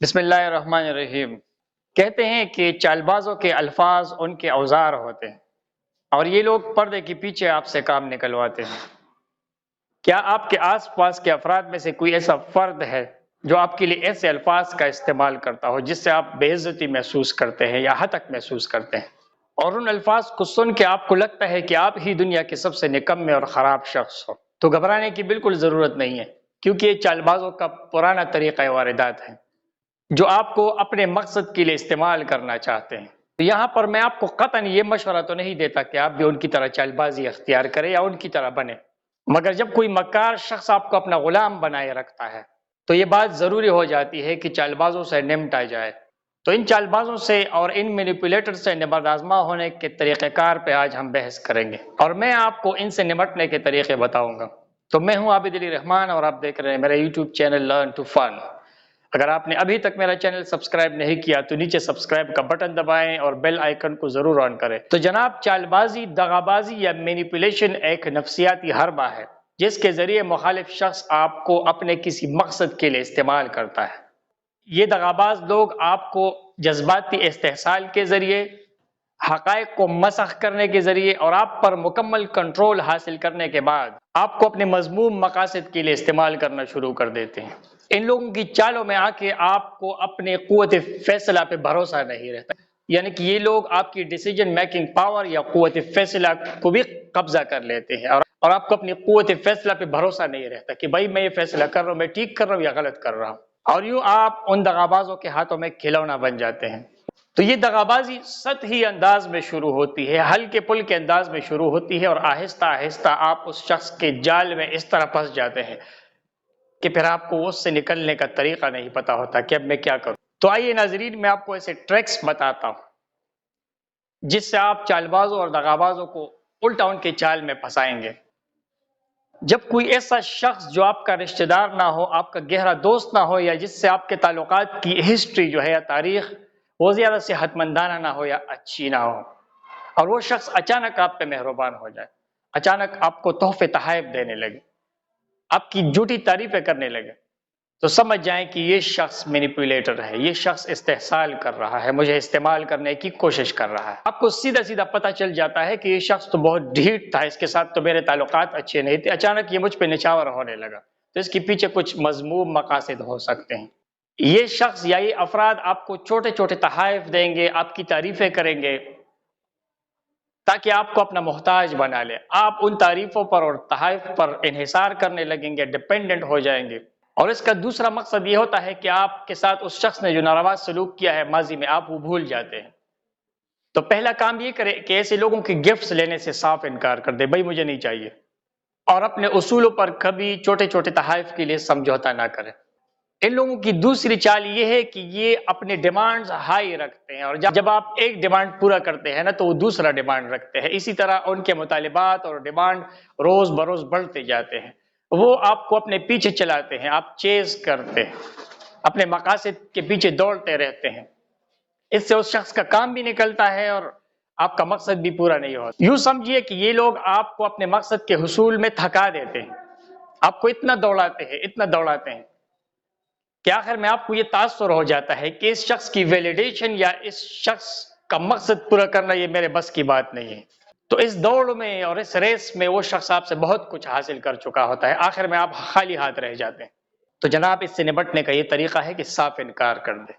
بسم اللہ الرحمن الرحیم۔ کہتے ہیں کہ چال بازوں کے الفاظ ان کے اوزار ہوتے ہیں اور یہ لوگ پردے کے پیچھے آپ سے کام نکلواتے ہیں۔ کیا آپ کے آس پاس کے افراد میں سے کوئی ایسا فرد ہے جو آپ کے لیے ایسے الفاظ کا استعمال کرتا ہو جس سے آپ بے عزتی محسوس کرتے ہیں یا ہتک محسوس کرتے ہیں، اور ان الفاظ کو سن کے آپ کو لگتا ہے کہ آپ ہی دنیا کے سب سے نکمے اور خراب شخص ہو؟ تو گھبرانے کی بالکل ضرورت نہیں ہے، کیونکہ یہ چال بازوں کا پرانا طریقہ واردات ہے جو آپ کو اپنے مقصد کے لیے استعمال کرنا چاہتے ہیں۔ تو یہاں پر میں آپ کو قطعاً یہ مشورہ تو نہیں دیتا کہ آپ بھی ان کی طرح چال بازی اختیار کریں یا ان کی طرح بنے، مگر جب کوئی مکار شخص آپ کو اپنا غلام بنائے رکھتا ہے تو یہ بات ضروری ہو جاتی ہے کہ چال بازوں سے نمٹا جائے۔ تو ان چال بازوں سے اور ان مینیپولیٹر سے نمٹ آزما ہونے کے طریقہ کار پہ آج ہم بحث کریں گے، اور میں آپ کو ان سے نمٹنے کے طریقے بتاؤں گا۔ تو میں ہوں عابد علی رحمان اور آپ دیکھ رہے ہیں میرا یوٹیوب چینل لرن ٹو فن۔ اگر آپ نے ابھی تک میرا چینل سبسکرائب نہیں کیا تو نیچے سبسکرائب کا بٹن دبائیں اور بیل آئیکن کو ضرور آن کریں۔ تو جناب، چال بازی، دغا بازی یا مینیپولیشن ایک نفسیاتی حربہ ہے جس کے ذریعے مخالف شخص آپ کو اپنے کسی مقصد کے لیے استعمال کرتا ہے۔ یہ دغاباز لوگ آپ کو جذباتی استحصال کے ذریعے، حقائق کو مسخ کرنے کے ذریعے اور آپ پر مکمل کنٹرول حاصل کرنے کے بعد آپ کو اپنے مذموم مقاصد کے لیے استعمال کرنا شروع کر دیتے ہیں۔ ان لوگوں کی چالوں میں آ کے آپ کو اپنے قوت فیصلہ پہ بھروسہ نہیں رہتا، یعنی کہ یہ لوگ آپ کی ڈیسیجن میکنگ پاور یا قوت فیصلہ کو بھی قبضہ کر لیتے ہیں، اور آپ کو اپنی قوت فیصلہ پہ بھروسہ نہیں رہتا کہ بھائی میں یہ فیصلہ کر رہا ہوں، میں ٹھیک کر رہا ہوں یا غلط کر رہا ہوں، اور یوں آپ ان دغابازوں کے ہاتھوں میں کھلونا بن جاتے ہیں۔ تو یہ دغابازی سطحی انداز میں شروع ہوتی ہے، ہلکے پھلکے انداز میں شروع ہوتی ہے، اور آہستہ آہستہ آپ اس شخص کے جال میں اس طرح پھنس جاتے ہیں کہ پھر آپ کو اس سے نکلنے کا طریقہ نہیں پتا ہوتا کہ اب میں کیا کروں۔ تو آئیے ناظرین، میں آپ کو ایسے ٹریکس بتاتا ہوں جس سے آپ چال بازوں اور دغابازوں کو الٹا ان کے چال میں پھنسائیں گے۔ جب کوئی ایسا شخص جو آپ کا رشتہ دار نہ ہو، آپ کا گہرا دوست نہ ہو، یا جس سے آپ کے تعلقات کی ہسٹری جو ہے یا تاریخ وہ زیادہ صحت مندانہ نہ ہو یا اچھی نہ ہو، اور وہ شخص اچانک آپ پہ مہربان ہو جائے، اچانک آپ کو تحفے تحائف دینے لگے، آپ کی جھوٹی تعریفیں کرنے لگے، تو سمجھ جائیں کہ یہ شخص مینیپولیٹر ہے، یہ شخص استحصال کر رہا ہے، مجھے استعمال کرنے کی کوشش کر رہا ہے۔ آپ کو سیدھا سیدھا پتہ چل جاتا ہے کہ یہ شخص تو بہت ڈھیٹ تھا، اس کے ساتھ تو میرے تعلقات اچھے نہیں تھے، اچانک یہ مجھ پہ نچھاور ہونے لگا، تو اس کے پیچھے کچھ مذموم مقاصد ہو سکتے ہیں۔ یہ شخص یا یہ افراد آپ کو چھوٹے چھوٹے تحائف دیں گے، آپ کی تعریفیں کریں گے تاکہ آپ کو اپنا محتاج بنا لے۔ آپ ان تعریفوں پر اور تحائف پر انحصار کرنے لگیں گے، ڈیپینڈنٹ ہو جائیں گے، اور اس کا دوسرا مقصد یہ ہوتا ہے کہ آپ کے ساتھ اس شخص نے جو ناروا سلوک کیا ہے ماضی میں، آپ وہ بھول جاتے ہیں۔ تو پہلا کام یہ کرے کہ ایسے لوگوں کی گفٹس لینے سے صاف انکار کر دے، بھائی مجھے نہیں چاہیے، اور اپنے اصولوں پر کبھی چھوٹے چھوٹے تحائف کے لیے سمجھوتا نہ کرے۔ ان لوگوں کی دوسری چال یہ ہے کہ یہ اپنے ڈیمانڈز ہائی رکھتے ہیں، اور جب آپ ایک ڈیمانڈ پورا کرتے ہیں نا تو وہ دوسرا ڈیمانڈ رکھتے ہیں، اسی طرح ان کے مطالبات اور ڈیمانڈ روز بروز بڑھتے جاتے ہیں، وہ آپ کو اپنے پیچھے چلاتے ہیں، آپ چیز کرتے ہیں، اپنے مقاصد کے پیچھے دوڑتے رہتے ہیں، اس سے اس شخص کا کام بھی نکلتا ہے اور آپ کا مقصد بھی پورا نہیں ہوتا۔ یوں سمجھیے کہ یہ لوگ آپ کو اپنے مقصد کے حصول میں تھکا دیتے ہیں، آپ کو اتنا دوڑاتے ہیں، اتنا دوڑاتے ہیں کہ آخر میں آپ کو یہ تاثر ہو جاتا ہے کہ اس شخص کی ویلیڈیشن یا اس شخص کا مقصد پورا کرنا یہ میرے بس کی بات نہیں ہے۔ تو اس دوڑ میں اور اس ریس میں وہ شخص آپ سے بہت کچھ حاصل کر چکا ہوتا ہے، آخر میں آپ خالی ہاتھ رہ جاتے ہیں۔ تو جناب، اس سے نمٹنے کا یہ طریقہ ہے کہ صاف انکار کر دیں،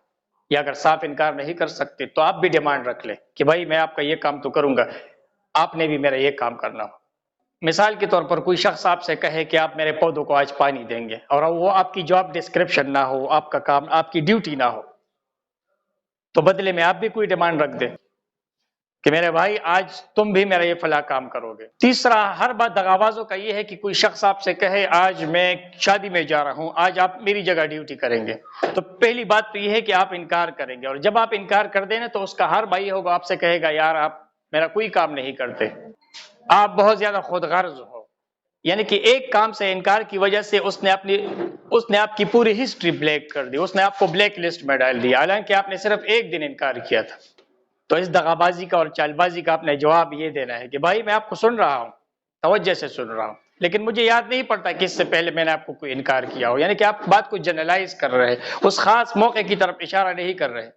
یا اگر صاف انکار نہیں کر سکتے تو آپ بھی ڈیمانڈ رکھ لیں کہ بھائی میں آپ کا یہ کام تو کروں گا، آپ نے بھی میرا یہ کام کرنا ہو۔ مثال کے طور پر کوئی شخص آپ سے کہے کہ آپ میرے پودوں کو آج پانی دیں گے، اور وہ آپ کی جاب ڈسکرپشن نہ ہو، آپ کا کام، آپ کی ڈیوٹی نہ ہو، تو بدلے میں آپ بھی کوئی ڈیمانڈ رکھ دیں کہ میرے بھائی آج تم بھی میرا یہ فلاں کام کرو گے۔ تیسرا ہر بات دغابازوں کا یہ ہے کہ کوئی شخص آپ سے کہے آج میں شادی میں جا رہا ہوں، آج آپ میری جگہ ڈیوٹی کریں گے، تو پہلی بات تو یہ ہے کہ آپ انکار کریں گے، اور جب آپ انکار کر دیں نا تو اس کا ہر بھائی ہوگا آپ سے کہے گا یار آپ میرا کوئی کام نہیں کرتے، آپ بہت زیادہ خود غرض ہو، یعنی کہ ایک کام سے انکار کی وجہ سے اس نے آپ کی پوری ہسٹری بلیک کر دی، اس نے آپ کو بلیک لسٹ میں ڈال دیا، حالانکہ آپ نے صرف ایک دن انکار کیا تھا۔ تو اس دغابازی کا اور چال بازی کا اپنے جواب یہ دینا ہے کہ بھائی میں آپ کو سن رہا ہوں، توجہ سے سن رہا ہوں، لیکن مجھے یاد نہیں پڑتا کہ اس سے پہلے میں نے آپ کو کوئی انکار کیا ہو، یعنی کہ آپ بات کو جنرلائز کر رہے ہیں، اس خاص موقع کی طرف اشارہ نہیں کر رہے۔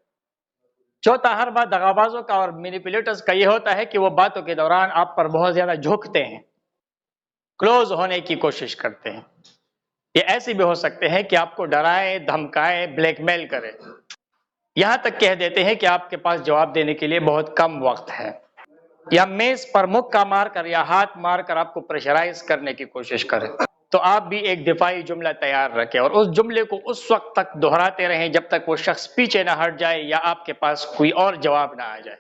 چوتھا، ہر بات دغابازوں کا اور مینیپولیٹرز کا یہ ہوتا ہے کہ وہ باتوں کے دوران آپ پر بہت زیادہ جھکتے ہیں، کلوز ہونے کی کوشش کرتے ہیں۔ یہ ایسے بھی ہو سکتے ہیں کہ آپ کو ڈرائے، دھمکائے، بلیک میل کرے، یہاں تک کہہ دیتے ہیں کہ آپ کے پاس جواب دینے کے لیے بہت کم وقت ہے، یا میز پر مکہ مار کر یا ہاتھ مار کر آپ کو پریشرائز کرنے کی کوشش کرے، تو آپ بھی ایک دفاعی جملہ تیار رکھیں اور اس جملے کو اس وقت تک دہراتے رہیں جب تک وہ شخص پیچھے نہ ہٹ جائے یا آپ کے پاس کوئی اور جواب نہ آ جائے۔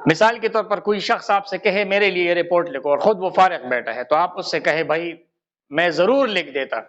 مثال کے طور پر کوئی شخص آپ سے کہے میرے لیے یہ رپورٹ لکھو، اور خود وہ فارغ بیٹھا ہے، تو آپ اس سے کہے بھائی میں ضرور لکھ دیتا،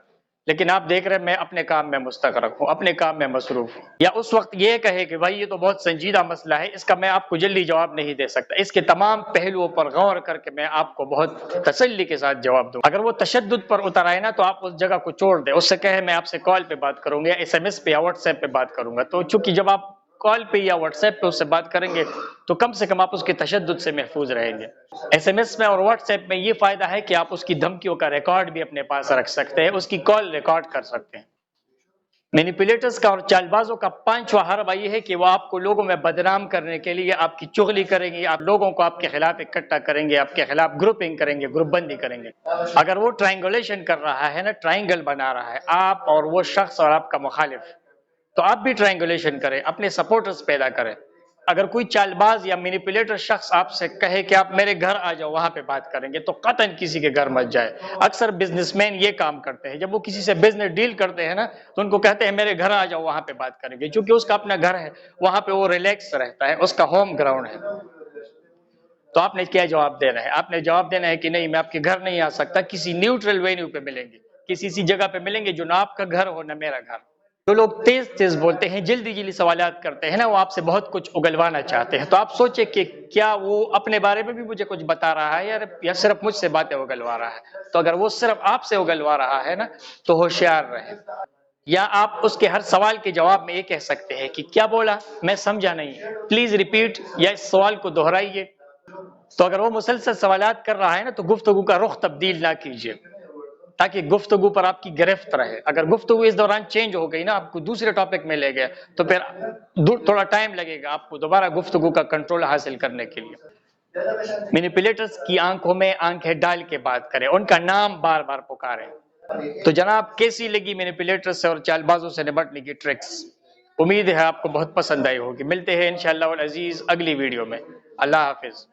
لیکن آپ دیکھ رہے میں اپنے کام میں مستغرق ہوں، اپنے کام میں مصروف ہوں۔ یا اس وقت یہ کہے کہ بھائی یہ تو بہت سنجیدہ مسئلہ ہے، اس کا میں آپ کو جلدی جواب نہیں دے سکتا، اس کے تمام پہلوؤں پر غور کر کے میں آپ کو بہت تسلی کے ساتھ جواب دوں۔ اگر وہ تشدد پر اتر آئے نا تو آپ اس جگہ کو چھوڑ دیں، اس سے کہے میں آپ سے کال پہ بات کروں گا یا ایس ایم ایس پہ یا واٹس ایپ پہ بات کروں گا، تو چونکہ جب آپ کال پہ یا واٹس ایپ پہ اس سے بات کریں گے تو کم سے کم آپ اس کے تشدد سے محفوظ رہیں گے۔ ایس ایم ایس میں اور واٹس ایپ میں یہ فائدہ ہے کہ آپ اس کی دھمکیوں کا ریکارڈ بھی اپنے پاس رکھ سکتے ہیں، اس کی کال ریکارڈ کر سکتے ہیں۔ مینیپولیٹرز کا اور چال بازوں کا پانچواں حربہ یہ ہے کہ وہ آپ کو لوگوں میں بدنام کرنے کے لیے آپ کی چغلی کریں گے، آپ لوگوں کو آپ کے خلاف اکٹھا کریں گے، آپ کے خلاف گروپنگ کریں گے، گروپ بندی کریں گے۔ اگر وہ ٹرائنگولیشن کر رہا ہے نا، ٹرائنگل بنا رہا ہے آپ اور وہ شخص اور آپ کا مخالف، تو آپ بھی ٹرائنگولیشن کریں، اپنے سپورٹرز پیدا کریں۔ اگر کوئی چال باز یا مینیپولیٹر شخص آپ سے کہے کہ آپ میرے گھر آ جاؤ وہاں پہ بات کریں گے، تو قطعاً کسی کے گھر مت جائے۔ اکثر بزنس مین یہ کام کرتے ہیں، جب وہ کسی سے بزنس ڈیل کرتے ہیں نا تو ان کو کہتے ہیں میرے گھر آ جاؤ وہاں پہ بات کریں گے، چونکہ اس کا اپنا گھر ہے، وہاں پہ وہ ریلیکس رہتا ہے، اس کا ہوم گراؤنڈ ہے۔ تو آپ نے کیا جواب دینا ہے؟ آپ نے جواب دینا ہے کہ نہیں میں آپ کے گھر نہیں آ سکتا، کسی نیوٹرل وینیو پہ ملیں گے، کسی ایسی جگہ پہ ملیں گے جو نہ آپ کا گھر ہو نہ میرا گھر۔ جو لوگ تیز تیز بولتے ہیں، جلدی جلدی سوالات کرتے ہیں نا، وہ آپ سے بہت کچھ اگلوانا چاہتے ہیں، تو آپ سوچیں کہ کیا وہ اپنے بارے میں بھی مجھے کچھ بتا رہا ہے یا صرف مجھ سے باتیں اگلوا رہا ہے۔ تو اگر وہ صرف آپ سے اگلوا رہا ہے نا تو ہوشیار رہیں۔ یا آپ اس کے ہر سوال کے جواب میں یہ کہہ سکتے ہیں کہ کیا بولا، میں سمجھا نہیں، پلیز ریپیٹ، یا اس سوال کو دہرائیے۔ تو اگر وہ مسلسل سوالات کر رہا ہے نا تو گفتگو کا رخ تبدیل نہ کیجیے، تاکہ گفتگو پر آپ کی گرفت رہے۔ اگر گفتگو اس دوران چینج ہو گئی نا، آپ کو دوسرے ٹاپک میں لے گئے، تو پھر تھوڑا ٹائم لگے گا آپ کو دوبارہ گفتگو کا کنٹرول حاصل کرنے کے لیے۔ مینیپولیٹرز کی آنکھوں میں آنکھیں ڈال کے بات کریں، ان کا نام بار بار پکاریں۔ تو جناب کیسی لگی مینیپولیٹرز سے اور چال بازوں سے نمٹنے کی ٹرکس؟ امید ہے آپ کو بہت پسند آئی ہوگی۔ ملتے ہیں انشاءاللہ العزیز اگلی ویڈیو میں۔ اللہ حافظ۔